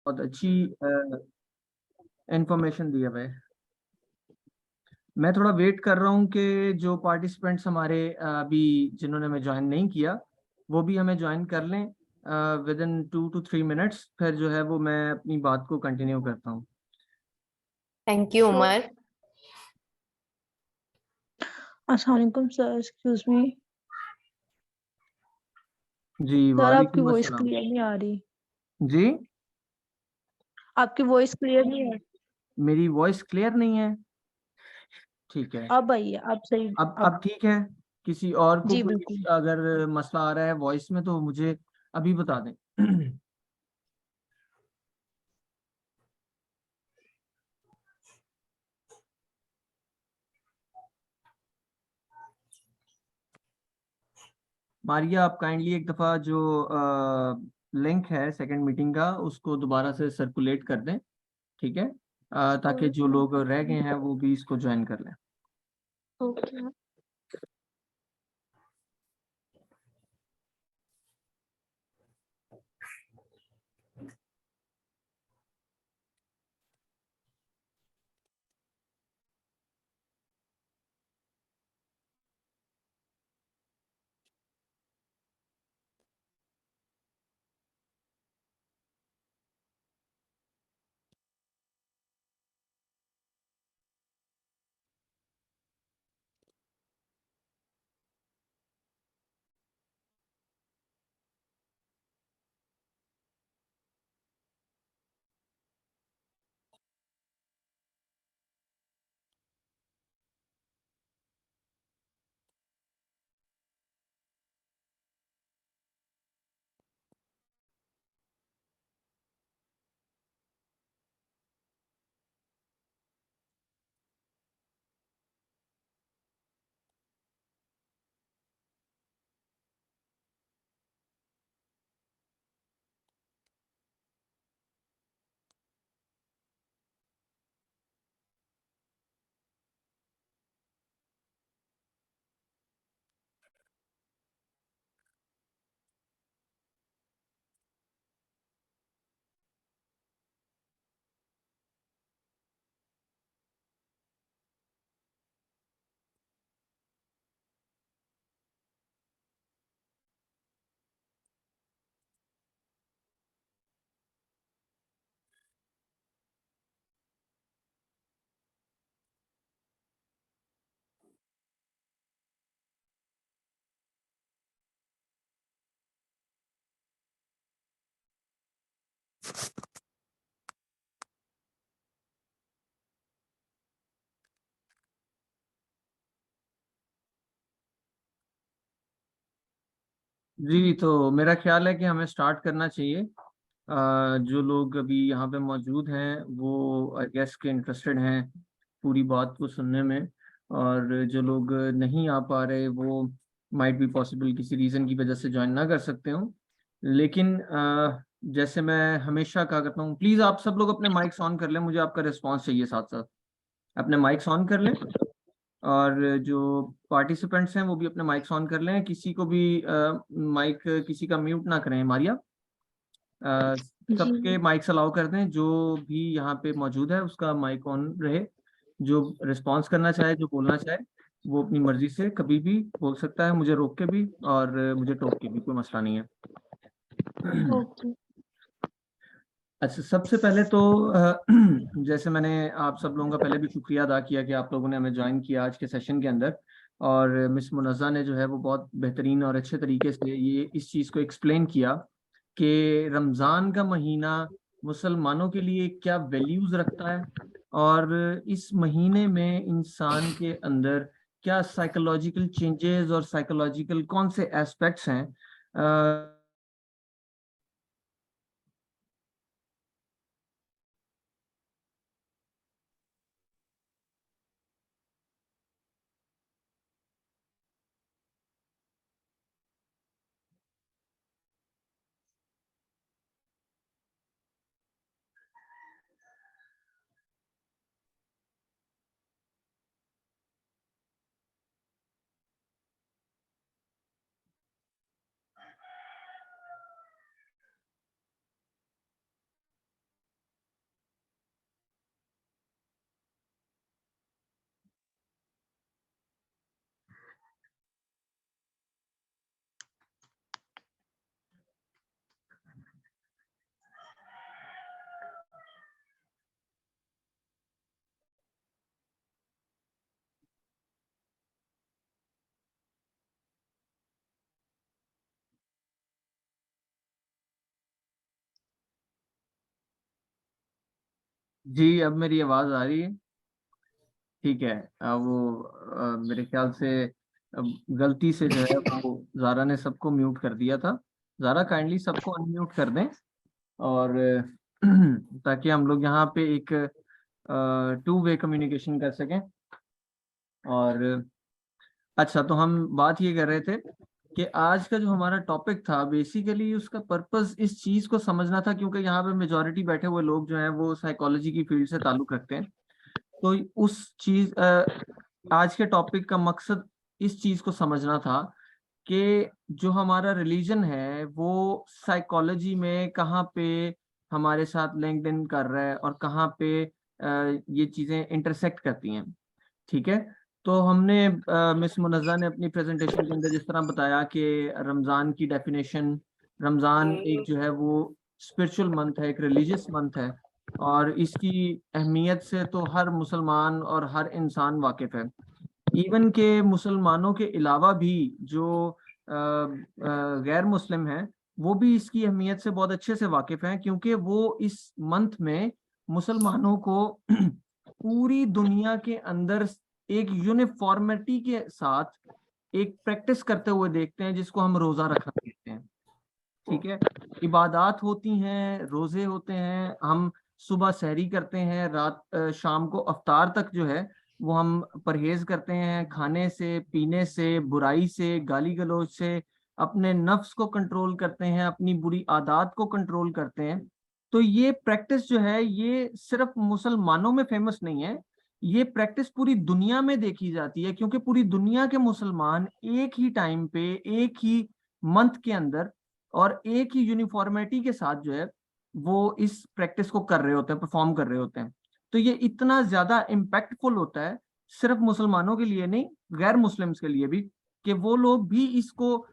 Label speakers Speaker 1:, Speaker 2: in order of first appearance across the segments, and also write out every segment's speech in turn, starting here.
Speaker 1: बहुत अच्छी इंफॉर्मेशन दी है भाई। मैं थोड़ा वेट कर रहा हूँ कि जो पार्टिसिपेंट्स हमारे अभी जिन्होंने हमें ज्वाइन नहीं किया वो भी हमें ज्वाइन कर लें विद इन 2 to 3 मिनट्स, फिर जो है वो मैं अपनी बात को कंटिन्यू करता हूँ।
Speaker 2: Thank you Umar.
Speaker 3: अस्सलाम वालेकुम सर, एक्सक्यूज मी
Speaker 1: जी
Speaker 3: सर, आपकी
Speaker 1: वालेकुम
Speaker 3: वॉइस
Speaker 1: अस्सलाम।
Speaker 3: क्लियर नहीं आ रही।
Speaker 1: जी
Speaker 3: आपकी वॉइस क्लियर नहीं है।
Speaker 1: मेरी वॉइस क्लियर नहीं है? ठीक है,
Speaker 3: अब आई है, अब सही।
Speaker 1: अब ठीक है। किसी और को
Speaker 3: जी
Speaker 1: कोई
Speaker 3: बिल्कुल।
Speaker 1: अगर मसला आ रहा है वॉइस में तो मुझे अभी बता दें। मारिया, आप काइंडली एक दफ़ा जो लिंक है सेकंड मीटिंग का उसको दोबारा से सर्कुलेट कर दें, ठीक है? ताकि जो लोग रह गए हैं वो भी इसको ज्वाइन कर लें।
Speaker 3: ओके।
Speaker 1: जी, तो मेरा ख्याल है कि हमें स्टार्ट करना चाहिए। जो लोग अभी यहाँ पे मौजूद हैं वो आई गेस के इंटरेस्टेड हैं पूरी बात को सुनने में, और जो लोग नहीं आ पा रहे वो माइट बी पॉसिबल किसी रीज़न की वजह से ज्वाइन ना कर सकते हों। लेकिन जैसे मैं हमेशा कहा करता हूँ, प्लीज़ आप सब लोग अपने माइक्स ऑन कर लें, मुझे आपका रिस्पॉन्स चाहिए। साथ साथ अपने माइक्स ऑन कर लें, और जो पार्टिसिपेंट्स हैं वो भी अपने माइक्स ऑन कर लें। किसी को भी माइक किसी का म्यूट ना करें। मारिया, सबके
Speaker 3: जी
Speaker 1: माइक्स अलाउ कर दें, जो भी यहाँ पे मौजूद है उसका माइक ऑन रहे। जो रिस्पॉन्स करना चाहे, जो बोलना चाहे, वो अपनी मर्जी से कभी भी बोल सकता है, मुझे रोक के भी और मुझे टोक के भी, कोई मसला नहीं है।
Speaker 3: ओके।
Speaker 1: अच्छा, सबसे पहले तो जैसे मैंने आप सब लोगों का पहले भी शुक्रिया अदा किया कि आप लोगों ने हमें ज्वाइन किया आज के सेशन के अंदर, और मिस मुनज़्ज़ा ने जो है वो बहुत बेहतरीन और अच्छे तरीके से ये इस चीज़ को एक्सप्लेन किया कि रमज़ान का महीना मुसलमानों के लिए क्या वैल्यूज़ रखता है, और इस महीने में इंसान के अंदर क्या साइकोलॉजिकल चेंजेस और साइकोलॉजिकल कौन से एस्पेक्ट्स हैं। जी, अब मेरी आवाज आ रही है? ठीक है। मेरे ख्याल से गलती से जो है वो जारा ने सबको म्यूट कर दिया था। जारा काइंडली सबको अनम्यूट कर दें, और ताकि हम लोग यहाँ पे एक टू वे कम्युनिकेशन कर सकें। और अच्छा, तो हम बात ये कर रहे थे कि आज का जो हमारा टॉपिक था, बेसिकली उसका पर्पस इस चीज को समझना था, क्योंकि यहाँ पे मेजोरिटी बैठे हुए लोग जो हैं वो साइकोलॉजी की फील्ड से ताल्लुक रखते हैं। तो उस चीज आज के टॉपिक का मकसद इस चीज को समझना था कि जो हमारा रिलीजन है वो साइकोलॉजी में कहाँ पे हमारे साथ लिंक्ड इन कर रहा है और कहाँ पे ये चीजें इंटरसेक्ट करती हैं। ठीक है। तो हमने मिस मुनज़्ज़ा ने अपनी प्रेजेंटेशन के अंदर जिस तरह बताया कि रमज़ान की डेफिनेशन, रमज़ान एक जो है वो स्पिरिचुअल मंथ है, एक रिलीजियस मंथ है, और इसकी अहमियत से तो हर मुसलमान और हर इंसान वाकिफ है। इवन के मुसलमानों के अलावा भी जो गैर मुस्लिम हैं, वो भी इसकी अहमियत से बहुत अच्छे से वाकिफ हैं, क्योंकि वो इस मंथ में मुसलमानों को पूरी दुनिया के अंदर एक यूनिफॉर्मिटी के साथ एक प्रैक्टिस करते हुए देखते हैं, जिसको हम रोजा रखना कहते हैं। ठीक है। इबादात होती हैं, रोजे होते हैं, हम सुबह सहरी करते हैं, रात शाम को अफ्तार तक जो है वो हम परहेज करते हैं, खाने से, पीने से, बुराई से, गाली गलौज से, अपने नफ्स को कंट्रोल करते हैं, अपनी बुरी आदत को कंट्रोल करते हैं। तो ये प्रैक्टिस जो है ये सिर्फ मुसलमानों में फेमस नहीं है, ये प्रैक्टिस पूरी दुनिया में देखी जाती है, क्योंकि पूरी दुनिया के मुसलमान एक ही टाइम पे, एक ही मंथ के अंदर और एक ही यूनिफॉर्मिटी के साथ जो है वो इस प्रैक्टिस को कर रहे होते हैं, परफॉर्म कर रहे होते हैं। तो ये इतना ज्यादा इम्पैक्टफुल होता है, सिर्फ मुसलमानों के लिए नहीं, गैर मुस्लिम्स के लिए भी, कि वो लोग भी इसको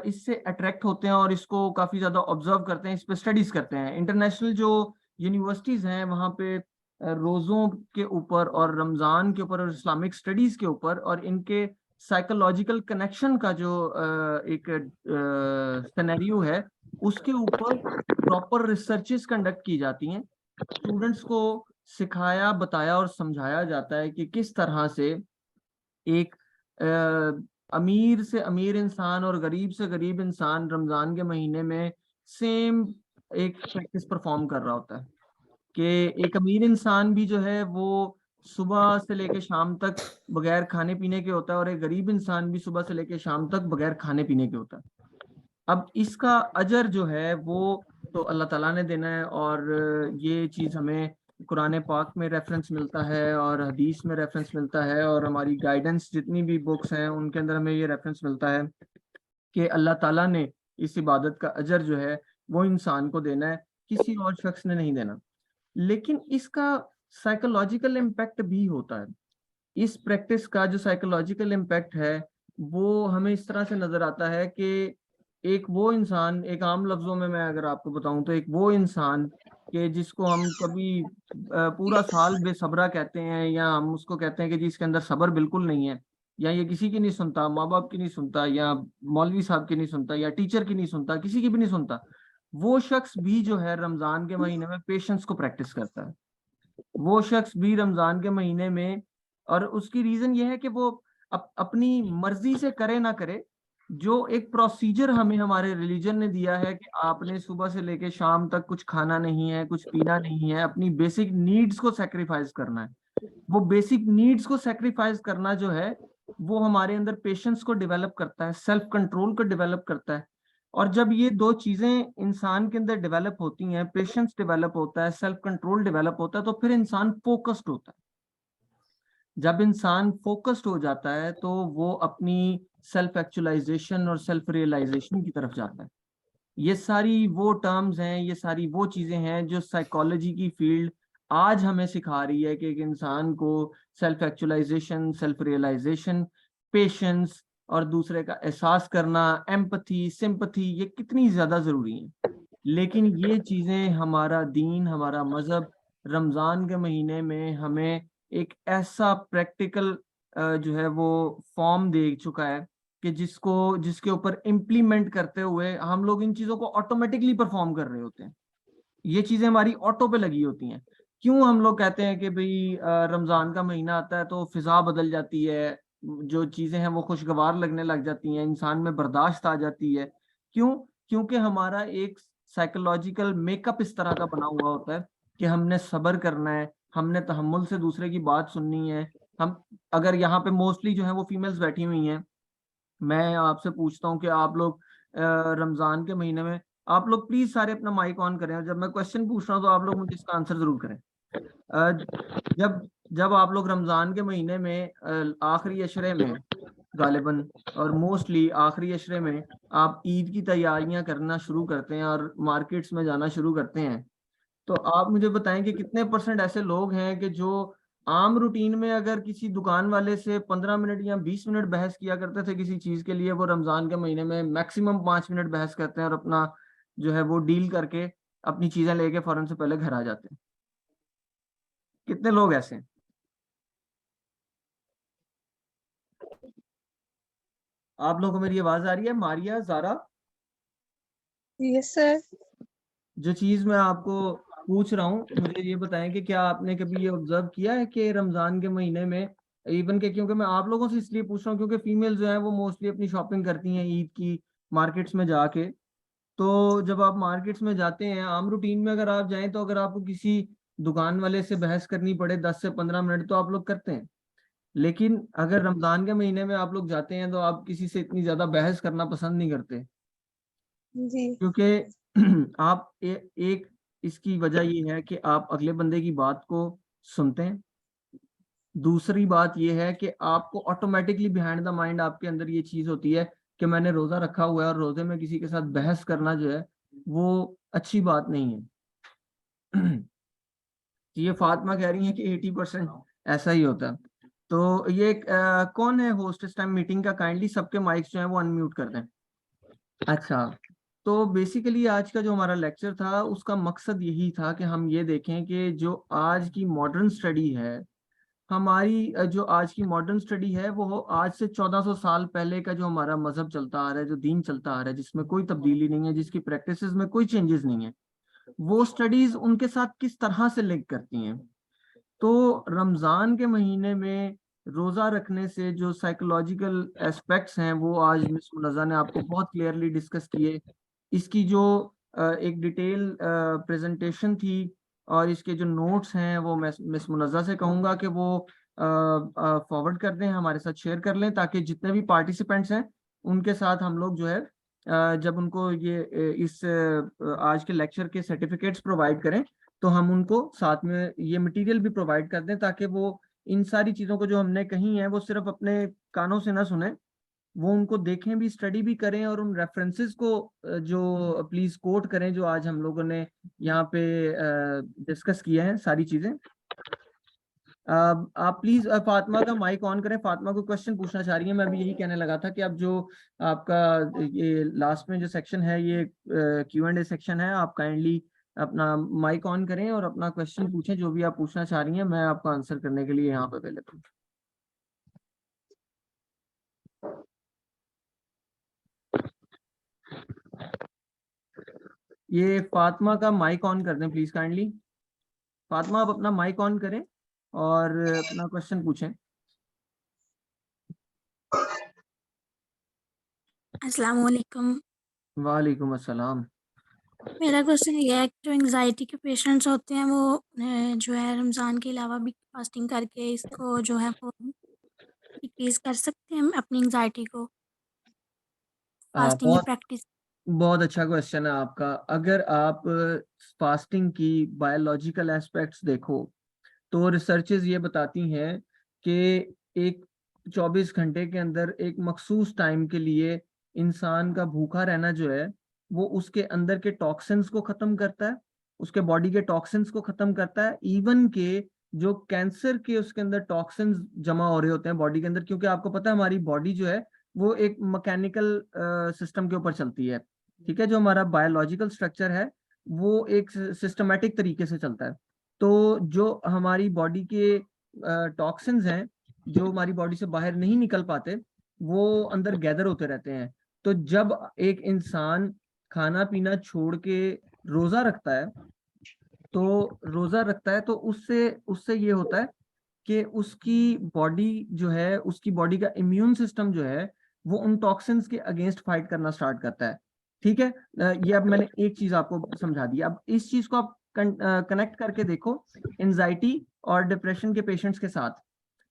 Speaker 1: इससे अट्रैक्ट होते हैं और इसको काफी ज्यादा ऑब्जर्व करते हैं, इस पे स्टडीज करते हैं। इंटरनेशनल जो यूनिवर्सिटीज हैं वहाँ पे रोजों के ऊपर और रमजान के ऊपर और इस्लामिक स्टडीज के ऊपर और इनके साइकोलॉजिकल कनेक्शन का जो एक सिनेरियो है, उसके ऊपर प्रॉपर रिसर्चेस कंडक्ट की जाती हैं। स्टूडेंट्स को सिखाया, बताया और समझाया जाता है कि किस तरह से एक अमीर से अमीर इंसान और गरीब से गरीब इंसान रमजान के महीने में सेम एक प्रैक्टिस परफॉर्म कर रहा होता है। कि एक अमीर इंसान भी जो है वो सुबह से लेके शाम तक बगैर खाने पीने के होता है, और एक गरीब इंसान भी सुबह से लेके शाम तक बगैर खाने पीने के होता है। अब इसका अजर जो है वो तो अल्लाह ताला ने देना है, और ये चीज़ हमें कुरान पाक में रेफरेंस मिलता है और हदीस में रेफरेंस मिलता है, और हमारी गाइडेंस जितनी भी बुक्स हैं उनके अंदर हमें ये रेफरेंस मिलता है कि अल्लाह ताला ने इस इबादत का अजर जो है वो इंसान को देना है, किसी और शख्स ने नहीं देना। लेकिन इसका साइकोलॉजिकल इम्पैक्ट भी होता है। इस प्रैक्टिस का जो साइकोलॉजिकल इम्पैक्ट है वो हमें इस तरह से नजर आता है कि एक वो इंसान, एक आम लफ्जों में मैं अगर आपको बताऊं तो एक वो इंसान कि जिसको हम कभी पूरा साल बेसब्रा कहते हैं, या हम उसको कहते हैं कि जिसके अंदर सब्र बिल्कुल नहीं है, या ये किसी की नहीं सुनता, माँ बाप की नहीं सुनता, या मौलवी साहब की नहीं सुनता, या टीचर की नहीं सुनता, किसी की भी नहीं सुनता, वो शख्स भी जो है रमजान के महीने में पेशेंस को प्रैक्टिस करता है। वो शख्स भी रमजान के महीने में, और उसकी रीजन ये है कि वो अपनी मर्जी से करे ना करे, जो एक प्रोसीजर हमें हमारे रिलीजन ने दिया है कि आपने सुबह से लेके शाम तक कुछ खाना नहीं है, कुछ पीना नहीं है, अपनी बेसिक नीड्स को सेक्रीफाइस करना है। वो बेसिक नीड्स को सेक्रीफाइस करना जो है वो हमारे अंदर पेशेंस को डेवलप करता है, सेल्फ कंट्रोल को डेवलप करता है। और जब ये दो चीजें इंसान के अंदर डेवलप होती हैं, पेशेंस डेवलप होता है, सेल्फ कंट्रोल डेवलप होता है, तो फिर इंसान फोकस्ड होता है। जब इंसान फोकस्ड हो जाता है तो वो अपनी सेल्फ एक्चुअलाइजेशन और सेल्फ रियलाइजेशन की तरफ जाता है। ये सारी वो टर्म्स हैं, ये सारी वो चीजें हैं जो साइकोलॉजी की फील्ड आज हमें सिखा रही है कि एक इंसान को self actualization, self realization, patience और दूसरे का एहसास करना, एम्पथी, सिंपथी, ये कितनी ज्यादा जरूरी है। लेकिन ये चीजें हमारा दीन, हमारा मजहब रमजान के महीने में हमें एक ऐसा प्रैक्टिकल जो है वो फॉर्म दे चुका है कि जिसके ऊपर इम्प्लीमेंट करते हुए हम लोग इन चीजों को ऑटोमेटिकली परफॉर्म कर रहे होते हैं। ये चीजें हमारी ऑटो पे लगी होती हैं, क्यों हम लोग कहते हैं कि भाई रमजान का महीना आता है तो फिजा बदल जाती है, जो चीजें हैं वो खुशगवार लगने लग जाती हैं, इंसान में बर्दाश्त आ जाती है। क्यों? क्योंकि हमारा एक साइकोलॉजिकल मेकअप इस तरह का बना हुआ होता है कि हमने सब्र करना है, हमने तहम्मुल से दूसरे की बात सुननी है। हम, अगर यहाँ पे मोस्टली जो है वो फीमेल्स बैठी हुई हैं, मैं आपसे पूछता हूँ कि आप लोग रमजान के महीने में, आप लोग प्लीज सारे अपना माइक ऑन करें, और जब मैं क्वेश्चन पूछ रहा हूँ तो आप लोग मुझे इसका आंसर जरूर करें। जब जब आप लोग रमजान के महीने में आखिरी अशरे में गालिबन, और मोस्टली आखिरी अशरे में आप ईद की तैयारियां करना शुरू करते हैं और मार्केट्स में जाना शुरू करते हैं, तो आप मुझे बताएं कि कितने परसेंट ऐसे लोग हैं कि जो आम रूटीन में अगर किसी दुकान वाले से 15 मिनट या 20 मिनट बहस किया करते थे किसी चीज के लिए, वो रमजान के महीने में मैक्सिमम 5 मिनट बहस करते हैं और अपना जो है वो डील करके अपनी चीजें लेके फौरन से पहले घर आ जाते हैं। कितने लोग ऐसे हैं? आप लोगों को मेरी आवाज आ रही है? Maria, Zara,
Speaker 3: yes sir.
Speaker 1: जो चीज मैं आपको पूछ रहा हूँ मुझे ये बताएं कि क्या आपने कभी ये ऑब्जर्व किया है कि रमजान के महीने में, इवन के, क्योंकि मैं आप लोगों से इसलिए पूछ रहा हूँ क्योंकि फीमेल जो है वो मोस्टली अपनी शॉपिंग करती हैं ईद की मार्केट्स में जाके, तो जब आप मार्केट्स में जाते हैं आम रूटीन में अगर आप जाएं तो अगर आपको किसी दुकान वाले से बहस करनी पड़े 10 से 15 मिनट तो आप लोग करते हैं, लेकिन अगर रमजान के महीने में आप लोग जाते हैं तो आप किसी से इतनी ज्यादा बहस करना पसंद नहीं करते,
Speaker 3: जी।
Speaker 1: क्योंकि आप एक इसकी वजह ये है कि आप अगले बंदे की बात को सुनते हैं। दूसरी बात ये है कि आपको ऑटोमेटिकली बिहाइंड द माइंड आपके अंदर ये चीज होती है कि मैंने रोजा रखा हुआ है और रोजे में किसी के साथ बहस करना जो है वो अच्छी बात नहीं है। ये फातिमा कह रही है कि 80% ऐसा ही होता है। तो ये कौन है होस्ट इस टाइम मीटिंग का? काइंडली सबके माइक्स जो है वो अनम्यूट कर दें। अच्छा, तो बेसिकली आज का जो हमारा लेक्चर था उसका मकसद यही था कि हम ये देखें कि जो आज की मॉडर्न स्टडी है, हमारी जो आज की मॉडर्न स्टडी है वो आज से 1400 साल पहले का जो हमारा मजहब चलता आ रहा है, जो दीन चलता आ रहा है, जिसमें कोई तब्दीली नहीं है, जिसकी प्रैक्टिसेस में कोई चेंजेस नहीं है, वो स्टडीज उनके साथ किस तरह से लिंक करती हैं। तो रमजान के महीने में रोजा रखने से जो साइकोलॉजिकल एस्पेक्ट्स हैं वो आज मिस मुनज़्ज़ा ने आपको बहुत क्लियरली डिस्कस किए। इसकी जो एक डिटेल प्रेजेंटेशन थी और इसके जो नोट्स हैं वो मैं मिस मुनज़्ज़ा से कहूँगा कि वो फॉरवर्ड कर दें, हमारे साथ शेयर कर लें, ताकि जितने भी पार्टिसिपेंट्स हैं उनके साथ हम लोग जो है जब उनको ये आज के लेक्चर के सर्टिफिकेट्स प्रोवाइड करें तो हम उनको साथ में ये मटेरियल भी प्रोवाइड कर दें, ताकि वो इन सारी चीज़ों को जो हमने कही है वो सिर्फ अपने कानों से ना सुने, वो उनको देखें भी, स्टडी भी करें, और उन रेफरेंसेस को जो प्लीज कोट करें जो आज हम लोगों ने यहाँ पे डिस्कस किए हैं सारी चीज़ें। आप प्लीज फातिमा का माइक ऑन करें। फातिमा को क्वेश्चन पूछना चाह रही है। मैं भी यही कहने लगा था कि अब जो आपका ये लास्ट में जो सेक्शन है ये Q&A सेक्शन है, आप काइंडली अपना माइक ऑन करें और अपना क्वेश्चन पूछें, जो भी आप पूछना चाह रही हैं, मैं आपका आंसर करने के लिए यहाँ पे अवेलेबल हूँ। ये फातिमा का माइक ऑन कर दें प्लीज काइंडली। फातिमा आप अपना माइक ऑन करें और अपना क्वेश्चन पूछें।
Speaker 4: अस्सलाम वालेकुम।
Speaker 1: वालेकुम अस्सलाम।
Speaker 4: मेरा क्वेश्चन ये है कि जो एंजाइटी के पेशेंट्स होते हैं वो जो है रमज़ान के अलावा भी फास्टिंग करके इसको जो है वो डिक्रीज कर सकते हैं अपनी एंजाइटी को, फास्टिंग की
Speaker 1: बहुत
Speaker 4: प्रैक्टिस।
Speaker 1: बहुत अच्छा क्वेश्चन है आपका। अगर आप फास्टिंग की बायोलॉजिकल एस्पेक्ट्स देखो तो रिसर्चेज ये बताती हैं कि एक 24 घंटे के अंदर एक मखसूस टाइम के लिए इंसान का भूखा रहना जो है वो उसके अंदर के टॉक्सिन्स को खत्म करता है, उसके बॉडी के टॉक्सिन्स को खत्म करता है, इवन के जो कैंसर के उसके अंदर टॉक्सिन्स जमा हो रहे होते हैं बॉडी के अंदर, क्योंकि आपको पता है हमारी बॉडी जो है वो एक मैकेनिकल सिस्टम के ऊपर चलती है। ठीक है, जो हमारा बायोलॉजिकल स्ट्रक्चर है वो एक सिस्टमेटिक तरीके से चलता है। तो जो हमारी बॉडी के टॉक्सिन्स हैं जो हमारी बॉडी से बाहर नहीं निकल पाते वो अंदर गैदर होते रहते हैं। तो जब एक इंसान खाना पीना छोड़ के रोजा रखता है तो रोजा रखता है तो उससे उससे ये होता है कि उसकी बॉडी जो है, उसकी बॉडी का इम्यून सिस्टम जो है वो उन टॉक्सिन्स के अगेंस्ट फाइट करना स्टार्ट करता है। ठीक है, ये अब मैंने एक चीज आपको समझा दी। अब इस चीज को आप कनेक्ट करके देखो एंजाइटी और डिप्रेशन के पेशेंट्स के साथ।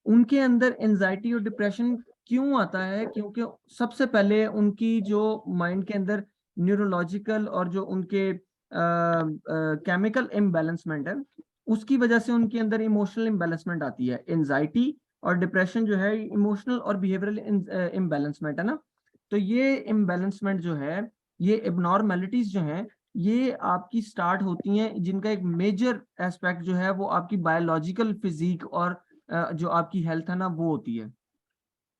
Speaker 1: उनके अंदर एंजाइटी और डिप्रेशन क्यों आता है? क्योंकि सबसे पहले उनकी जो माइंड के अंदर न्यूरोलॉजिकल और जो उनके केमिकल इम्बैलेंसमेंट है, उसकी वजह से उनके अंदर इमोशनल इम्बैलेंसमेंट आती है। एंजाइटी और डिप्रेशन जो है इमोशनल और बिहेवियरल इम्बैलेंसमेंट है ना। तो ये इम्बैलेंसमेंट जो है, ये एबनॉर्मेलिटीज जो हैं, ये आपकी स्टार्ट होती हैं, जिनका एक मेजर एस्पेक्ट जो है वो आपकी बायोलॉजिकल फिजिक और जो आपकी हेल्थ है ना वो होती है।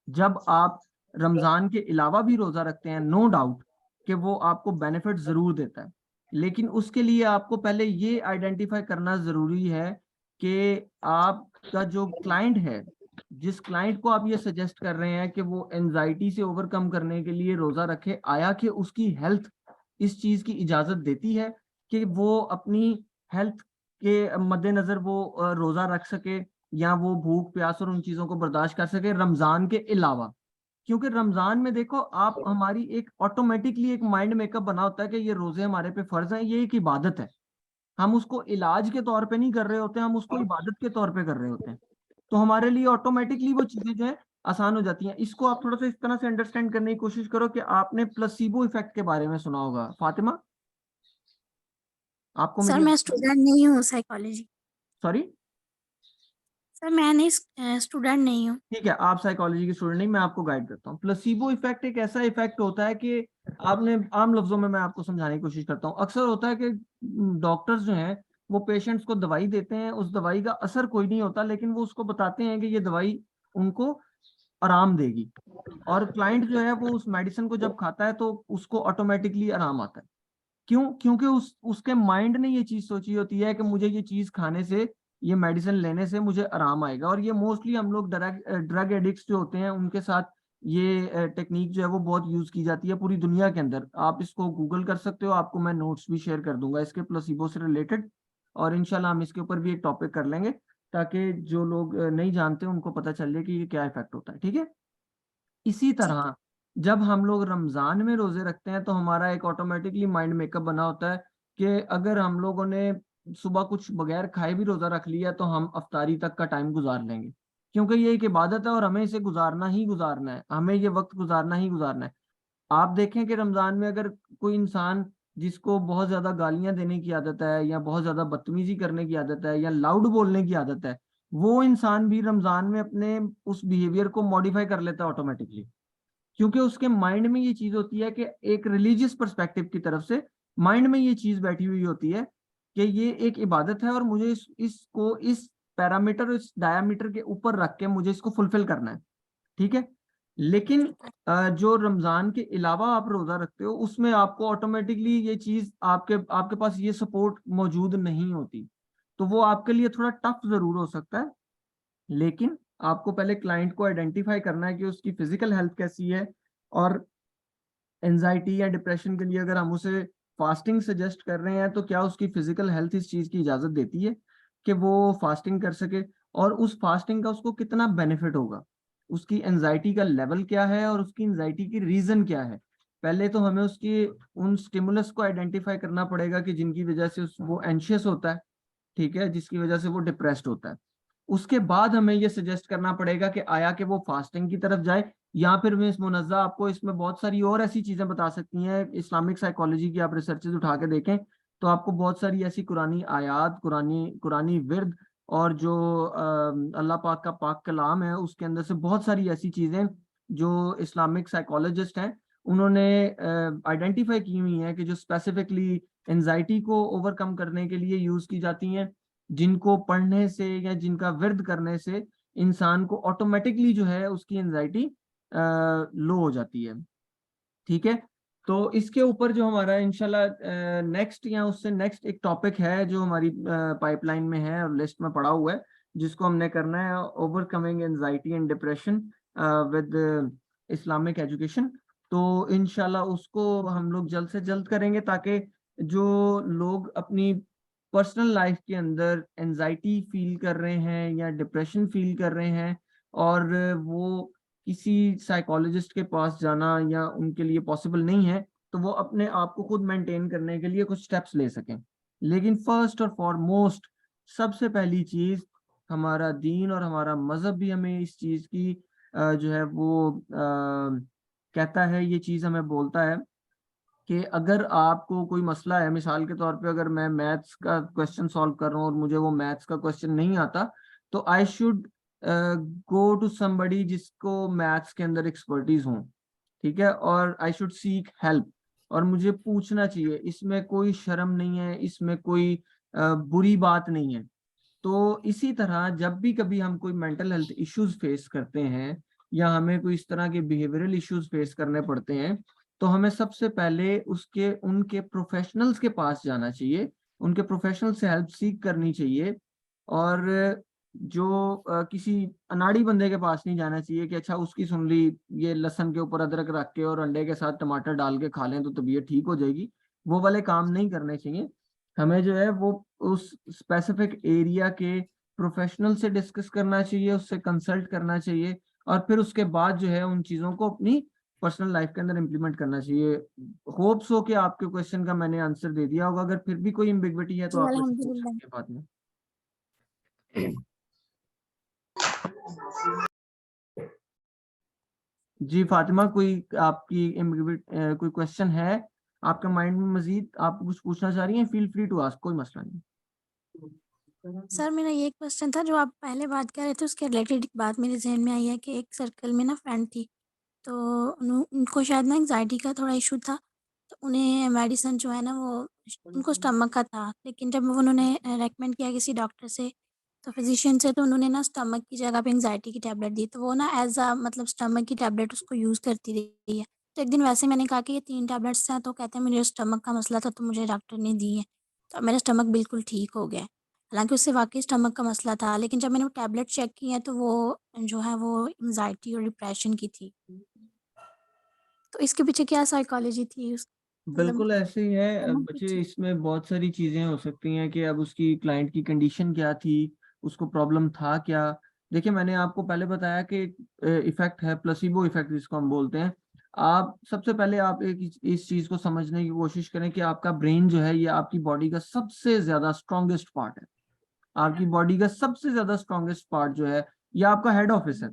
Speaker 1: जब आप रमजान के अलावा भी रोजा रखते हैं, नो डाउट कि वो आपको बेनिफिट जरूर देता है, लेकिन उसके लिए आपको पहले ये आइडेंटिफाई करना जरूरी है कि आपका जो क्लाइंट है, जिस क्लाइंट को आप ये सजेस्ट कर रहे हैं कि वो एंजाइटी से ओवरकम करने के लिए रोजा रखे, आया कि उसकी हेल्थ इस चीज की इजाजत देती है कि वो अपनी हेल्थ के मद्देनजर वो रोजा रख सके, या वो भूख प्यास और उन चीजों को बर्दाश्त कर सके रमजान के अलावा। क्योंकि रमजान में देखो आप, हमारी एक ऑटोमेटिकली एक माइंड मेकअप बना होता है कि ये रोजे हमारे पे फर्ज हैं, ये एक इबादत है। हम उसको इलाज के तौर पे नहीं कर रहे होते, हम उसको इबादत के तौर पे कर रहे होते हैं। तो हमारे लिए ऑटोमेटिकली वो चीजें जो है आसान हो जाती हैं। इसको आप थोड़ा सा इस तरह से अंडरस्टैंड करने की कोशिश करो कि आपने प्लेसिबो इफेक्ट के बारे में सुना होगा। फातिमा, आपको
Speaker 4: सर
Speaker 1: मेरी,
Speaker 4: मैं स्टूडेंट नहीं हूँ साइकोलॉजी।
Speaker 1: सॉरी,
Speaker 4: सर मैं नहीं स्टूडेंट नहीं हूँ।
Speaker 1: ठीक है, आप साइकोलॉजी की स्टूडेंट नहीं, मैं आपको गाइड करता हूँ। प्लेसिबो इफेक्ट एक ऐसा इफेक्ट होता है कि आपने आम लफ्जों में मैं आपको समझाने की कोशिश करता हूँ। अक्सर होता है कि डॉक्टर्स जो हैं वो पेशेंट्स को दवाई देते हैं, उस दवाई का असर कोई नहीं होता, लेकिन वो उसको बताते हैं कि ये दवाई उनको आराम देगी, और क्लाइंट जो है वो उस मेडिसिन को जब खाता है तो उसको ऑटोमेटिकली आराम आता है। क्यों? क्योंकि उसके माइंड ने ये चीज सोची होती है कि मुझे ये चीज खाने से, ये मेडिसिन लेने से मुझे आराम आएगा। और ये मोस्टली हम लोग ड्रग एडिक्ट्स जो होते हैं उनके साथ ये टेक्निक जो है वो बहुत यूज की जाती है पूरी दुनिया के अंदर। आप इसको गूगल कर सकते हो, आपको मैं नोट्स भी शेयर कर दूंगा इसके प्लेसिबो से रिलेटेड, और इंशाल्लाह हम इसके ऊपर भी एक टॉपिक कर लेंगे ताकि जो लोग नहीं जानते उनको पता चल जाए कि ये क्या इफेक्ट होता है। ठीक है, इसी
Speaker 4: ठीक है।
Speaker 1: तरह जब हम लोग रमजान में रोजे रखते हैं तो हमारा एक ऑटोमेटिकली माइंड मेकअप बना होता है कि अगर हम लोगों ने सुबह कुछ बगैर खाए भी रोजा रख लिया तो हम अफ्तारी तक का टाइम गुजार लेंगे, क्योंकि ये एक इबादत है और हमें इसे गुजारना ही गुजारना है, हमें ये वक्त गुजारना ही गुजारना है। आप देखें कि रमजान में अगर कोई इंसान जिसको बहुत ज्यादा गालियां देने की आदत है, या बहुत ज्यादा बदतमीजी करने की आदत है, या लाउड बोलने की आदत है, वो इंसान भी रमजान में अपने उस बिहेवियर को मॉडिफाई कर लेता है ऑटोमेटिकली, क्योंकि उसके माइंड में ये चीज होती है कि एक रिलीजियस पर्सपेक्टिव की तरफ से माइंड में ये चीज बैठी हुई होती है कि ये एक इबादत है और मुझे इसको इस पैरामीटर, इस डायमीटर के ऊपर रख के मुझे इसको फुलफिल करना है। ठीक है, लेकिन जो रमजान के अलावा आप रोजा रखते हो उसमें आपको ऑटोमेटिकली ये चीज, आपके आपके पास ये सपोर्ट मौजूद नहीं होती, तो वो आपके लिए थोड़ा टफ जरूर हो सकता है। लेकिन आपको पहले क्लाइंट को आइडेंटिफाई करना है कि उसकी फिजिकल हेल्थ कैसी है, और एंजाइटी या डिप्रेशन के लिए अगर हम उसे फास्टिंग सजेस्ट कर रहे हैं तो क्या उसकी फिजिकल हेल्थ इस चीज की इजाजत देती है कि वो फास्टिंग कर सके, और उस फास्टिंग का उसको कितना बेनिफिट होगा, उसकी एंजाइटी का लेवल क्या है और उसकी एंजाइटी की रीजन क्या है। पहले तो हमें उसकी उन स्टिमुलस को आइडेंटिफाई करना पड़ेगा कि जिनकी वजह से वो एंशियस होता है, ठीक है, जिसकी वजह से वो डिप्रेस्ड होता है। उसके बाद हमें ये सजेस्ट करना पड़ेगा कि आया कि वो फास्टिंग की तरफ जाए, या फिर मिस मुनज़्ज़ा आपको इसमें बहुत सारी और ऐसी चीजें बता सकती हैं इस्लामिक साइकोलॉजी की। आप रिसर्चेज उठा के देखें तो आपको बहुत सारी ऐसी कुरानी आयात, कुरानी कुरानी विर्द, और जो अल्लाह पाक का पाक कलाम है उसके अंदर से बहुत सारी ऐसी चीजें जो इस्लामिक साइकोलॉजिस्ट हैं उन्होंने आइडेंटिफाई की हुई हैं कि जो स्पेसिफिकली एंजाइटी को ओवरकम करने के लिए यूज की जाती हैं, जिनको पढ़ने से या जिनका विर्द करने से इंसान को ऑटोमेटिकली जो है उसकी एंजाइटी लो हो जाती है। ठीक है, तो इसके ऊपर जो हमारा इंशाल्लाह नेक्स्ट या उससे नेक्स्ट एक टॉपिक है जो हमारी पाइपलाइन में है और लिस्ट में पड़ा हुआ है, जिसको हमने करना है overcoming anxiety and depression with Islamic education. तो इंशाल्लाह उसको हम लोग जल्द से जल्द करेंगे ताकि जो लोग अपनी पर्सनल लाइफ के अंदर एंजाइटी फील कर रहे हैं या डिप्रेशन फील कर रहे हैं और वो किसी साइकोलॉजिस्ट के पास जाना या उनके लिए पॉसिबल नहीं है, तो वो अपने आप को खुद मेंटेन करने के लिए कुछ स्टेप्स ले सकें। लेकिन फर्स्ट और फॉरमोस्ट सबसे पहली चीज, हमारा दीन और हमारा मजहब भी हमें इस चीज की जो है वो कहता है, ये चीज हमें बोलता है कि अगर आपको कोई मसला है, मिसाल के तौर पे अगर मैं मैथ्स का क्वेश्चन सॉल्व कर रहा हूँ और मुझे वो मैथ्स का क्वेश्चन नहीं आता, तो I should go to somebody जिसको मैथ्स के अंदर एक्सपर्टीज हो, ठीक है, और आई शुड सीक हेल्प, और मुझे पूछना चाहिए। इसमें कोई शर्म नहीं है, इसमें कोई बुरी बात नहीं है। तो इसी तरह जब भी कभी हम कोई मेंटल हेल्थ इश्यूज फेस करते हैं या हमें कोई इस तरह के बिहेवियरल इश्यूज फेस करने पड़ते हैं, तो हमें सबसे पहले उनके प्रोफेशनल्स के पास जाना चाहिए, उनके प्रोफेशनल से हेल्प सीख करनी चाहिए। और जो किसी अनाड़ी बंदे के पास नहीं जाना चाहिए कि अच्छा उसकी सुन ली, ये लहसुन के ऊपर अदरक रख के और अंडे के साथ टमाटर डाल के खा लें तो तबीयत ठीक हो जाएगी, वो वाले काम नहीं करने चाहिए। हमें जो है वो उस स्पेसिफिक एरिया के प्रोफेशनल से डिस्कस करना चाहिए, उससे कंसल्ट करना चाहिए, और फिर उसके बाद जो है उन चीज़ों को अपनी पर्सनल लाइफ के अंदर इम्प्लीमेंट करना चाहिए। होप्स हो कि आपके क्वेश्चन का मैंने आंसर दे दिया होगा। अगर फिर भी कोई एम्बिग्विटी है तो
Speaker 4: जी
Speaker 1: आप मुझसे पूछ
Speaker 4: अल्हम्दुलिल्लाह।
Speaker 1: सकते हैं बाद में। जी फातिमा, कोई आपकी कोई क्वेश्चन है आपके माइंड में, मजीद आप कुछ पूछना चाह रही हैं, फील फ्री टू आस्क, कोई मसला नहीं।
Speaker 4: सर मेरा ये क्वेश्चन था, जो आप पहले बात कर रहे थे उसके रिलेटेड एक बात मेरे जहन में आई है कि एक सर्कल में ना फ्रेंड थी, तो उनको शायद ना एंग्जाइटी का थोड़ा इशू था, तो उन्हें मेडिसिन जो है ना वो उनको स्टमक का था, लेकिन जब उन्होंने रेकमेंड किया किसी डॉक्टर से, तो फिजिशियन से, तो उन्होंने ना स्टमक की जगह पे एंग्जाइटी की टैबलेट दी, तो वो ना एज अ मतलब स्टमक की टैबलेट उसको यूज़ करती रही है। तो एक दिन वैसे मैंने कहा कि ये 3 टैबलेट्स हैं, तो कहते हैं मुझे स्टमक का मसला था तो मुझे डॉक्टर ने दी है, तो अब मेरा स्टमक बिल्कुल ठीक हो गया है। हालाँकि उससे वाक़ई स्टमक का मसला था, लेकिन जब मैंने वो टैबलेट चेक की हैं तो वो जो है वो एंग्जायटी और डिप्रेशन की थी। तो इसके पीछे क्या साइकोलॉजी थी उस मतलब
Speaker 1: बिल्कुल ऐसे ही है।
Speaker 4: स्टमक
Speaker 1: बच्चे,
Speaker 4: पीछे?
Speaker 1: इसमें बहुत सारी चीजें हो सकती हैं कि अब उसकी क्लाइंट की कंडीशन क्या थी, उसको प्रॉब्लम था क्या। देखिए, मैंने आपको पहले बताया कि इफेक्ट है, प्लेसिबो इफेक्ट जिसको हम बोलते हैं। आप सबसे पहले आप एक इस चीज को समझने की कोशिश करें कि आपका ब्रेन जो है ये आपकी बॉडी का सबसे ज्यादा स्ट्रॉन्गेस्ट पार्ट है। आपकी बॉडी का सबसे ज्यादा स्ट्रॉन्गेस्ट पार्ट जो है ये आपका हेड ऑफिस है।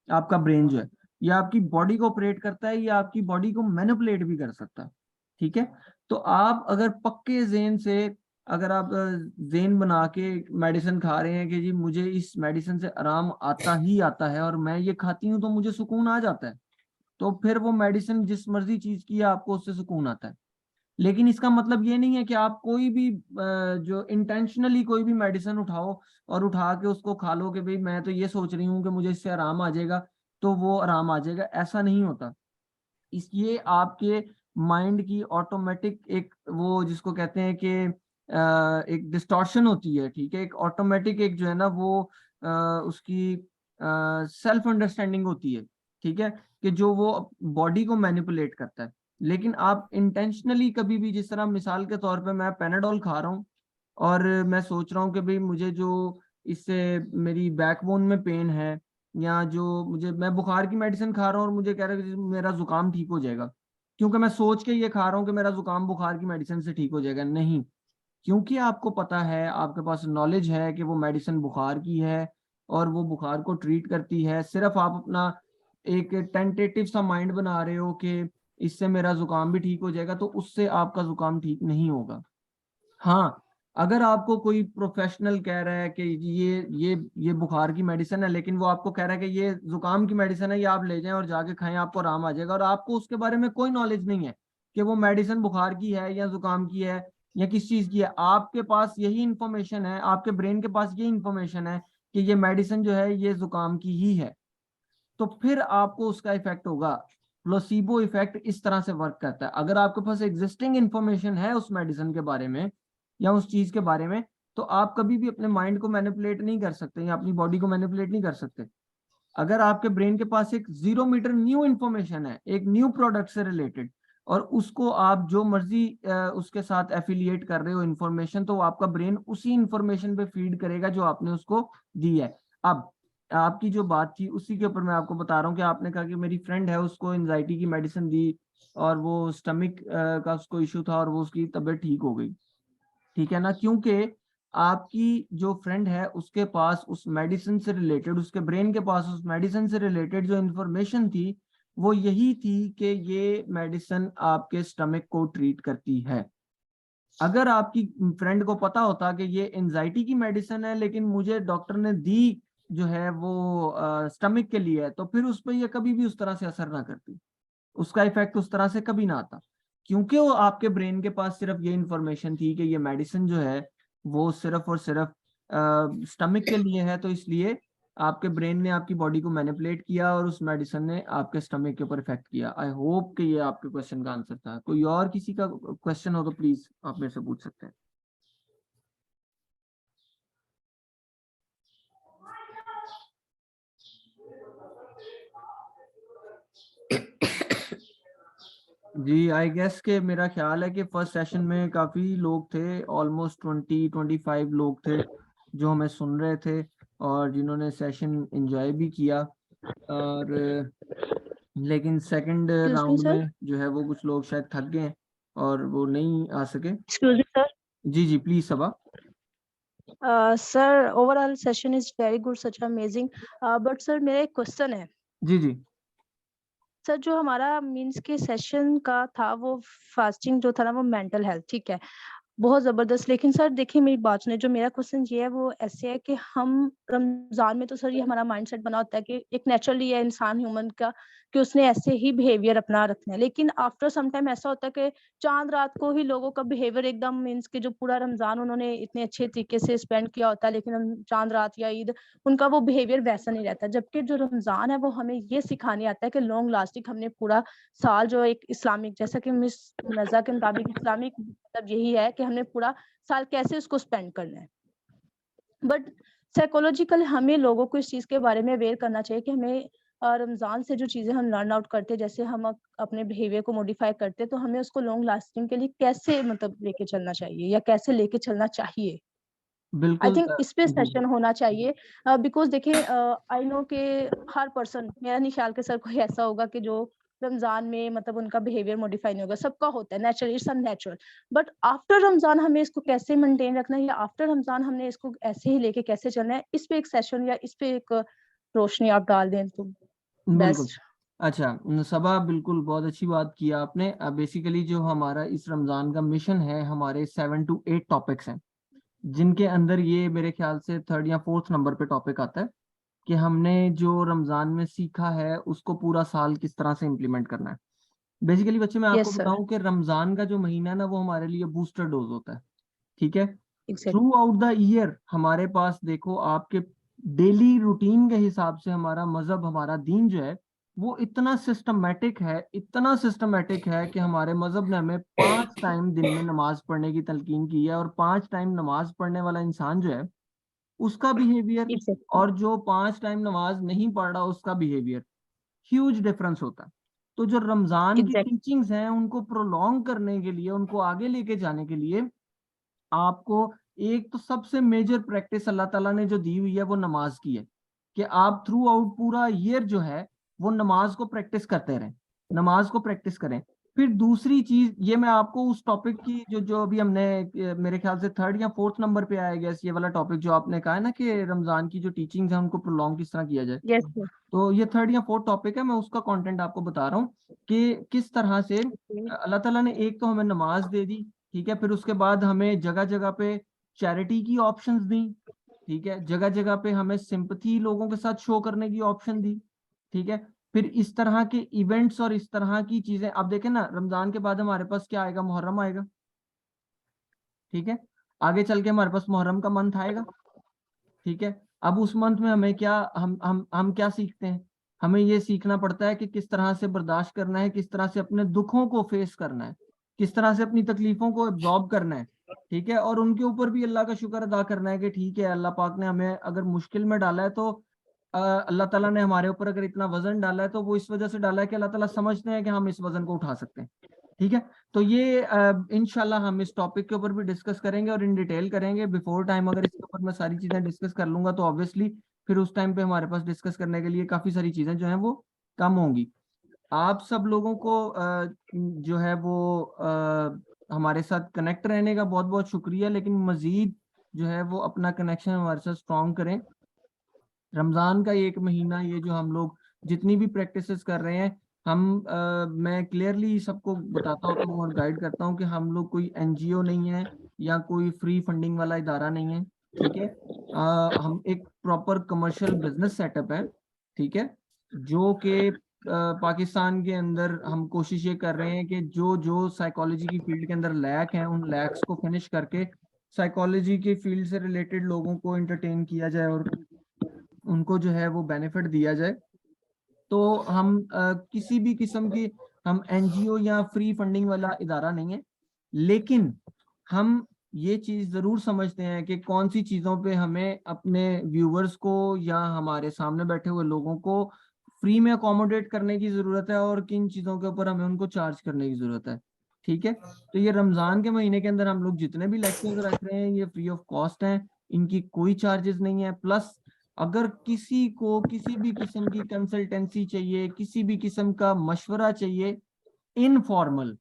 Speaker 1: आपका ब्रेन जो है ये आपकी बॉडी को ऑपरेट करता है, ये आपकी बॉडी को मैनिपुलेट भी कर सकता है, ठीक है। तो आप अगर पक्के ज़हन से, अगर आप ज़हन बना के मेडिसिन खा रहे हैं कि जी मुझे इस मेडिसिन से आराम आता ही आता है और मैं ये खाती हूँ तो मुझे सुकून आ जाता है, तो फिर वो मेडिसिन जिस मर्जी चीज की है आपको उससे सुकून आता है। लेकिन इसका मतलब ये नहीं है कि आप कोई भी जो इंटेंशनली कोई भी मेडिसिन उठाओ और उठा के उसको खा लो कि भाई मैं तो ये सोच रही हूँ कि मुझे इससे आराम आ जाएगा, तो वो आराम आ जाएगा, ऐसा नहीं होता। इस ये आपके माइंड की ऑटोमेटिक एक वो जिसको कहते हैं कि एक डिस्टॉर्शन होती है, ठीक है, एक ऑटोमेटिक एक जो है ना वो उसकी सेल्फ अंडरस्टैंडिंग होती है, ठीक है, कि जो वो बॉडी को मैनिपुलेट करता है। लेकिन आप इंटेंशनली कभी भी, जिस तरह मिसाल के तौर पे मैं पैनाडोल खा रहा हूँ और मैं सोच रहा हूँ कि भाई मुझे जो इससे मेरी बैकबोन में पेन है, या जो मुझे, मैं बुखार की मेडिसिन खा रहा हूँ और मुझे कह रहा है कि मेरा जुकाम ठीक हो जाएगा, क्योंकि मैं सोच के ये खा रहा हूँ कि मेरा जुकाम बुखार की मेडिसिन से ठीक हो जाएगा, नहीं। क्योंकि आपको पता है, आपके पास नॉलेज है कि वो मेडिसिन बुखार की है और वो बुखार को ट्रीट करती है, सिर्फ आप अपना एक टेंटेटिव सा माइंड बना रहे हो कि इससे मेरा जुकाम भी ठीक हो जाएगा, तो उससे आपका जुकाम ठीक नहीं होगा। हाँ, अगर आपको कोई प्रोफेशनल कह रहा है कि ये बुखार की मेडिसिन है, लेकिन वो आपको कह रहा है कि ये जुकाम की मेडिसिन है, ये आप ले जाएं और जाके खाएं, आपको आराम आ जाएगा, और आपको उसके बारे में कोई नॉलेज नहीं है कि वो मेडिसिन बुखार की है या जुकाम की है या किस चीज की है, आपके पास यही इंफॉर्मेशन है, आपके ब्रेन के पास यही इंफॉर्मेशन है कि ये मेडिसिन जो है ये जुकाम की ही है, तो फिर आपको उसका इफेक्ट होगा। प्लेसिबो इफेक्ट इस तरह से वर्क करता है। अगर आपके पास एग्जिस्टिंग इंफॉर्मेशन है उस मेडिसिन के बारे में या उस चीज के बारे में, तो आप कभी भी अपने माइंड को मैनिपुलेट नहीं कर सकते या अपनी बॉडी को मैनिपुलेट नहीं कर सकते। अगर आपके ब्रेन के पास एक 0 मीटर न्यू इंफॉर्मेशन है, एक न्यू प्रोडक्ट से रिलेटेड, और उसको आप जो मर्जी उसके साथ एफिलिएट कर रहे हो इंफॉर्मेशन, तो आपका ब्रेन उसी इंफॉर्मेशन पे फीड करेगा जो आपने उसको दी है। अब आपकी जो बात थी उसी के ऊपर मैं आपको बता रहा हूँ कि आपने कहा कि मेरी फ्रेंड है, उसको एंजाइटी की मेडिसिन दी और वो स्टमक का उसको इशू था और वो उसकी तबीयत ठीक हो गई, ठीक है ना, क्योंकि आपकी जो फ्रेंड है उसके पास उस मेडिसिन से रिलेटेड, उसके ब्रेन के पास उस मेडिसिन से रिलेटेड जो इंफॉर्मेशन थी वो यही थी कि ये मेडिसिन आपके स्टमक को ट्रीट करती है। अगर आपकी फ्रेंड को पता होता कि ये एंजाइटी की मेडिसिन है लेकिन मुझे डॉक्टर ने दी जो है वो स्टमक के लिए है, तो फिर उस पर ये कभी भी उस तरह से असर ना करती, उसका इफेक्ट उस तरह से कभी ना आता, क्योंकि वो आपके ब्रेन के पास सिर्फ ये इंफॉर्मेशन थी कि ये मेडिसिन जो है वो सिर्फ और सिर्फ स्टमक के लिए है, तो इसलिए आपके ब्रेन ने आपकी बॉडी को मैनिपुलेट किया और उस मेडिसिन ने आपके स्टमक के ऊपर इफेक्ट किया। आई होप कि ये आपके क्वेश्चन का आंसर था। कोई और किसी का क्वेश्चन हो तो प्लीज आप मेरे से पूछ सकते हैं। जी, आई गेस के मेरा ख्याल है कि फर्स्ट सेशन में काफी लोग थे, ऑलमोस्ट 20-25 लोग थे जो हमें सुन रहे थे और जिन्होंने सेशन एंजॉय भी किया। और लेकिन second
Speaker 3: Excuse me,
Speaker 1: round
Speaker 3: sir.
Speaker 1: में जो है वो कुछ लोग शायद थक गए और वो नहीं आ सके।
Speaker 3: Excuse me, sir.
Speaker 1: जी जी please Saba.
Speaker 3: Sir, overall session is very good, such amazing. But sir, मेरा एक क्वेश्चन है।
Speaker 1: जी जी
Speaker 3: सर, जो हमारा मीन्स के सेशन का था वो फास्टिंग जो था ना वो मेंटल हेल्थ, ठीक है, बहुत जबरदस्त। लेकिन सर देखिए मेरी बात सुनिए, जो मेरा क्वेश्चन ये है वो ऐसे है कि हम रमजान में तो सर ये हमारा माइंडसेट बना होता है कि एक नेचुरली है इंसान ह्यूमन का कि उसने ऐसे ही बिहेवियर अपना रखना है। लेकिन आफ्टर सम टाइम ऐसा होता है कि चांद रात को ही लोगों का बिहेवियर एकदम मीन्स के जो पूरा रमजान उन्होंने इतने अच्छे तरीके से स्पेंड किया होता है, लेकिन चांद रात या ईद उनका वो बिहेवियर वैसा नहीं रहता। जबकि जो रमजान है वो हमें ये सिखाने आता है कि लॉन्ग लास्टिंग हमने पूरा साल जो एक इस्लामिक, जैसा कि मिस नज़ा के मुताबिक इस्लामिक मतलब यही है कि हमने पूरा साल कैसे उसको स्पेंड करना है। बट साइकोलॉजिकल हमें लोगों को इस चीज के बारे में अवेयर करना चाहिए कि हमें रमजान से जो चीजें हम लर्न आउट करते हैं, जैसे हम अपने बिहेवियर को मॉडिफाई करते हैं, तो हमें उसको लॉन्ग लास्टिंग के लिए कैसे मतलब लेके चलना चाहिए या कैसे लेके चलना चाहिए। आई
Speaker 1: बिल्कुल।
Speaker 3: थिंक इस पे
Speaker 1: जी
Speaker 3: सेशन होना चाहिए। बिकॉज देखिए आई नो कि हर पर्सन, मेरा नहीं ख्याल कि सर कोई ऐसा होगा कि जो रमजान में मतलब उनका बिहेवियर मॉडिफाई नहीं होगा, सबका होता है natural, it's unnatural. But after Ramzan हमें इसको कैसे मेंटेन रखना है या आफ्टर रमजान हमने इसको ऐसे ही लेके कैसे चलना है, इस पे एक सेशन या इस पे एक रोशनी आप डाल दें तो
Speaker 1: बिल्कुल।
Speaker 3: बेस्ट।
Speaker 1: अच्छा सबा, बिल्कुल बहुत अच्छी बात की आपने। बेसिकली जो हमारा इस रमजान का मिशन है, हमारे 7 to 8 टॉपिक्स हैं जिनके अंदर ये मेरे ख्याल से 3rd या 4th नंबर पे टॉपिक आता है कि हमने जो रमजान में सीखा है उसको पूरा साल किस तरह से इम्प्लीमेंट करना है। बेसिकली बच्चे मैं आपको
Speaker 3: यस सर,
Speaker 1: बताऊं कि रमजान का जो महीना है ना वो हमारे लिए बूस्टर डोज होता है, ठीक है।
Speaker 3: Exact,
Speaker 1: through out the year हमारे पास देखो आपके डेली रूटीन के हिसाब से हमारा मजहब, हमारा दीन जो है वो इतना सिस्टमेटिक है, इतना सिस्टमेटिक है कि हमारे मजहब ने हमें 5 टाइम दिन में नमाज पढ़ने की तलकीन की है। और 5 टाइम नमाज पढ़ने वाला इंसान जो है उसका बिहेवियर
Speaker 3: एग्जैक्टली,
Speaker 1: और जो 5 टाइम नमाज नहीं पढ़ रहा उसका बिहेवियर, ह्यूज डिफरेंस होता है। तो जो रमजान की
Speaker 3: एग्जैक्ट,
Speaker 1: टीचिंग्स हैं उनको प्रोलॉन्ग करने के लिए, उनको आगे लेके जाने के लिए आपको एक तो सबसे मेजर प्रैक्टिस अल्लाह ताला ने जो दी हुई है वो नमाज की है कि आप थ्रू आउट पूरा ईयर जो है वो नमाज को प्रैक्टिस करते रहें, नमाज को प्रैक्टिस करें। फिर दूसरी चीज, ये मैं आपको उस टॉपिक की जो जो अभी हमने मेरे ख्याल से 3rd या 4th नंबर पे आएगा ये वाला टॉपिक जो आपने कहा है ना कि रमजान की जो टीचिंग्स है उनको प्रोलॉन्ग किस तरह किया जाए,
Speaker 3: यस सर,
Speaker 1: तो ये 3rd या 4th टॉपिक है। मैं उसका कंटेंट आपको बता रहा हूँ कि किस तरह से अल्लाह ताला ने एक तो हमें नमाज दे दी, ठीक है, फिर उसके बाद हमें जगह जगह पे चैरिटी की ऑप्शंस दी, ठीक है, जगह जगह पे हमें सिंपथी लोगों के साथ शो करने की ऑप्शन दी, ठीक है। फिर इस तरह के इवेंट्स और इस तरह की चीजें, अब देखें ना रमजान के बाद हमारे पास क्या आएगा, मुहर्रम आएगा, ठीक है, आगे चल के हमारे पास मुहर्रम का मंथ आएगा, ठीक है। अब उस मंथ में हमें क्या, हम क्या सीखते हैं, हमें ये सीखना पड़ता है कि किस तरह से बर्दाश्त करना है, किस तरह से अपने दुखों को फेस करना है, किस तरह से अपनी तकलीफों को एब्जॉर्ब करना है, ठीक है। और उनके ऊपर भी अल्लाह का शुक्र अदा करना है कि ठीक है अल्लाह पाक ने हमें अगर मुश्किल में डाला है तो अल्लाह ताला ने हमारे ऊपर अगर इतना वजन डाला है तो वो इस वजह से डाला है कि अल्लाह ताला समझते हैं कि हम इस वजन को उठा सकते हैं, ठीक है, तो ये इंशाल्लाह हम इस टॉपिक के ऊपर भी डिस्कस करेंगे और इन डिटेल करेंगे बिफोर टाइम। अगर इसके ऊपर मैं सारी चीजें डिस्कस कर लूंगा तो ऑब्वियसली फिर उस टाइम पे हमारे पास डिस्कस करने के लिए काफी सारी चीजें जो हैं वो कम होंगी। आप सब लोगों को जो है वो हमारे साथ कनेक्ट रहने का बहुत बहुत शुक्रिया, लेकिन मजीद जो है वो अपना कनेक्शन हमारे साथ स्ट्रॉन्ग करें। रमज़ान का एक महीना ये जो हम लोग जितनी भी प्रैक्टिसेस कर रहे हैं, मैं क्लियरली सबको बताता होता हूँ और गाइड करता हूँ कि हम लोग कोई एनजीओ नहीं है या कोई फ्री फंडिंग वाला इदारा नहीं है। ठीक है, हम एक प्रॉपर कमर्शियल बिजनेस सेटअप है। ठीक है, जो कि पाकिस्तान के अंदर हम कोशिश ये कर रहे हैं कि जो जो साइकोलॉजी की फील्ड के अंदर लैक हैं उन लैक्स को फिनिश करके साइकोलॉजी की फील्ड से रिलेटेड लोगों को एंटरटेन किया जाए और उनको जो है वो बेनिफिट दिया जाए। तो हम किसी भी किस्म की हम एनजीओ या फ्री फंडिंग वाला इदारा नहीं है, लेकिन हम ये चीज जरूर समझते हैं कि कौन सी चीजों पे हमें अपने व्यूवर्स को या हमारे सामने बैठे हुए लोगों को फ्री में अकोमोडेट करने की जरूरत है और किन चीजों के ऊपर हमें उनको चार्ज करने की जरूरत है। ठीक है, तो ये रमजान के महीने के अंदर हम लोग जितने भी लेक्चर्स रख रहे हैं ये फ्री ऑफ कॉस्ट हैं, इनकी कोई चार्जेस नहीं है। प्लस अगर किसी को किसी भी किस्म की कंसल्टेंसी चाहिए, किसी भी किस्म का मशवरा चाहिए, इनफॉर्मल,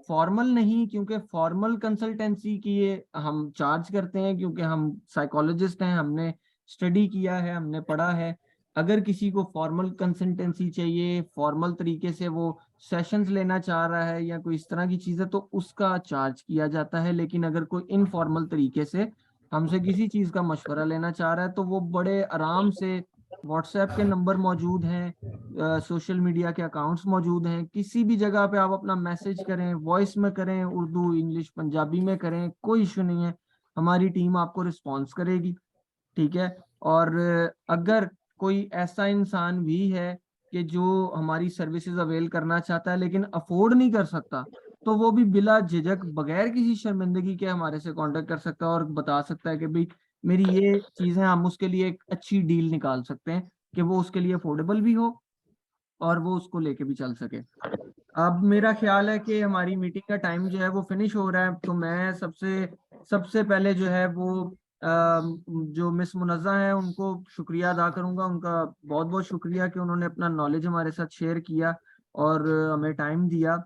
Speaker 1: फॉर्मल नहीं, क्योंकि फॉर्मल कंसल्टेंसी की ये हम चार्ज करते हैं क्योंकि हम साइकोलॉजिस्ट हैं, हमने स्टडी किया है, हमने पढ़ा है। अगर किसी को फॉर्मल कंसल्टेंसी चाहिए, फॉर्मल तरीके से वो सेशंस लेना चाह रहा है या कोई इस तरह की चीज़ है तो उसका चार्ज किया जाता है। लेकिन अगर कोई इनफॉर्मल तरीके से हमसे किसी चीज़ का मशवरा लेना चाह रहा है तो वो बड़े आराम से, व्हाट्सएप के नंबर मौजूद हैं, सोशल मीडिया के अकाउंट्स मौजूद हैं, किसी भी जगह पे आप अपना मैसेज करें, वॉइस में करें, उर्दू इंग्लिश पंजाबी में करें, कोई इशू नहीं है, हमारी टीम आपको रिस्पॉन्स करेगी। ठीक है, और अगर कोई ऐसा इंसान भी है कि जो हमारी सर्विसेज अवेल करना चाहता है लेकिन अफोर्ड नहीं कर सकता, तो वो भी बिला झिझक बगैर किसी शर्मिंदगी के हमारे से कांटेक्ट कर सकता है और बता सकता है कि भाई मेरी ये चीजें, हम उसके लिए एक अच्छी डील निकाल सकते हैं कि वो उसके लिए अफोर्डेबल भी हो और वो उसको लेके भी चल सके। अब मेरा ख्याल है कि हमारी मीटिंग का टाइम जो है वो फिनिश हो रहा है, तो मैं सबसे सबसे पहले जो है वो जो मिस मुनज़्ज़ा है उनको शुक्रिया अदा करूंगा। उनका बहुत बहुत शुक्रिया कि उन्होंने अपना नॉलेज हमारे साथ शेयर किया और हमें टाइम दिया।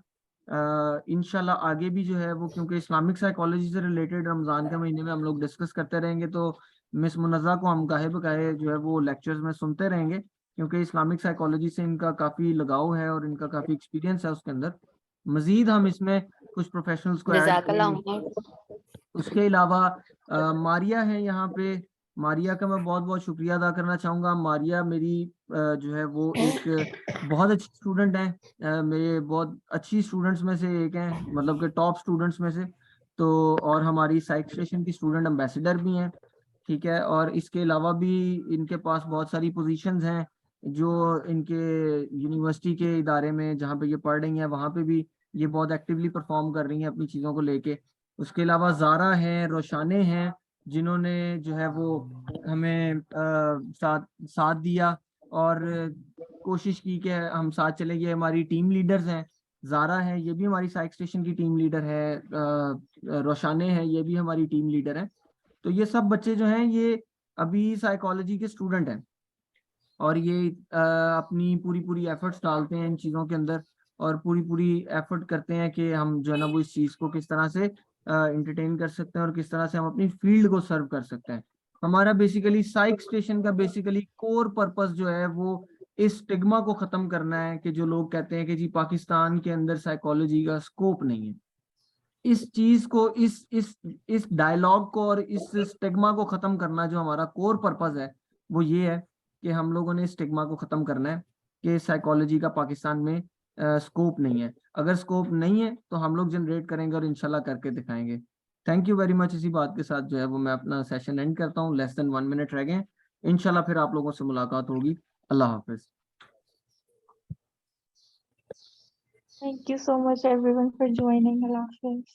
Speaker 1: इंशाल्लाह आगे भी जो है वो, क्योंकि इस्लामिक साइकोलॉजी से रिलेटेड रमज़ान के महीने में हम लोग डिस्कस करते रहेंगे, तो मिस मुनज़्ज़ा को हम गाहे बगाहे जो है वो लेक्चर्स में सुनते रहेंगे, क्योंकि इस्लामिक साइकोलॉजी से इनका काफ़ी लगाव है और इनका काफ़ी एक्सपीरियंस है उसके अंदर। मजीद हम इसमें कुछ प्रोफेशनल्स को ऐड
Speaker 2: जज़ाकल्लाह
Speaker 1: करेंगे।
Speaker 2: उमर।
Speaker 1: उसके अलावा मारिया है यहाँ पे, मारिया का मैं बहुत बहुत शुक्रिया अदा करना चाहूँगा। मारिया मेरी जो है वो एक बहुत अच्छी स्टूडेंट है, मेरे बहुत अच्छी स्टूडेंट्स में से एक हैं, मतलब कि टॉप स्टूडेंट्स में से। तो और हमारी साइक स्टेशन की स्टूडेंट एम्बेसडर भी हैं। ठीक है, और इसके अलावा भी इनके पास बहुत सारी पोजीशंस हैं जो इनके यूनिवर्सिटी के इदारे में जहाँ पे ये पढ़ रही हैं वहाँ पे भी ये बहुत एक्टिवली परफॉर्म कर रही हैं अपनी चीज़ों को लेके। उसके अलावा जारा हैं, रोशाने हैं, जिन्होंने जो है वो हमें साथ दिया और कोशिश की कि हम साथ चले। ये हमारी टीम लीडर्स हैं। जारा है, ये भी हमारी साइक स्टेशन की टीम लीडर है। रोशाने हैं, ये भी हमारी टीम लीडर है। तो ये सब बच्चे जो हैं ये अभी साइकोलॉजी के स्टूडेंट हैं और ये अपनी पूरी पूरी एफर्ट्स डालते हैं इन चीज़ों के अंदर और पूरी पूरी एफर्ट करते हैं कि हम जो है ना वो इस चीज़ को किस तरह से इंटरटेन कर सकते हैं और किस तरह से हम अपनी फील्ड को सर्व कर सकते हैं। हमारा बेसिकली साइक स्टेशन का बेसिकली कोर पर्पस जो है वो इस स्टिग्मा को ख़त्म करना है कि जो लोग कहते हैं कि जी पाकिस्तान के अंदर साइकोलॉजी का स्कोप नहीं है। इस चीज को, इस डायलॉग को और इस स्टिग्मा को खत्म करना जो हमारा कोर पर्पस है वो ये है कि हम लोगों ने स्टिग्मा को खत्म करना है कि साइकोलॉजी का पाकिस्तान में स्कोप नहीं है। अगर स्कोप नहीं है तो हम लोग जनरेट करेंगे और इंशाल्लाह करके दिखाएंगे। Thank you very much. इसी बात के साथ जो है वो मैं अपना सेशन एंड करता हूँ। लेस देन 1 मिनट रह गए। इंशाल्लाह फिर आप लोगों से मुलाकात होगी। अल्लाह हाफिज।
Speaker 5: Thank you so much everyone for joining. Allah Hafiz.